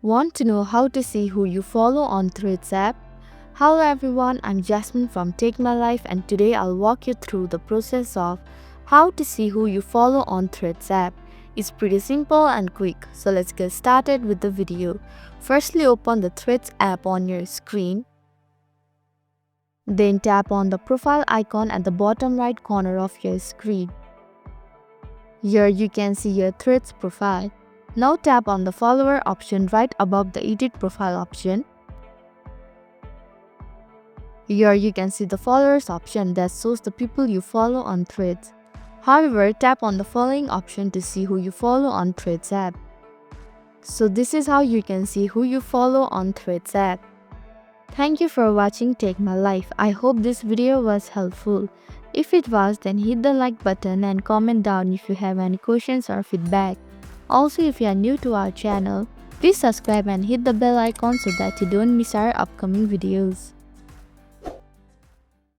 Want to know how to see who you follow on Threads app? Hello everyone, I'm Jasmine from Take My Life and today I'll walk you through the process of how to see who you follow on Threads app. It's pretty simple and quick, so let's get started with the video. Firstly, open the Threads app on your screen. Then tap on the profile icon at the bottom right corner of your screen. Here you can see your Threads profile. Now tap on the follower option right above the edit profile option. Here you can see the followers option that shows the people you follow on Threads. However, tap on the following option to see who you follow on Threads app. So this is how you can see who you follow on Threads app. Thank you for watching Take My Life. I hope this video was helpful. If it was, then hit the like button and comment down if you have any questions or feedback. Also, if you are new to our channel, please subscribe and hit the bell icon so that you don't miss our upcoming videos.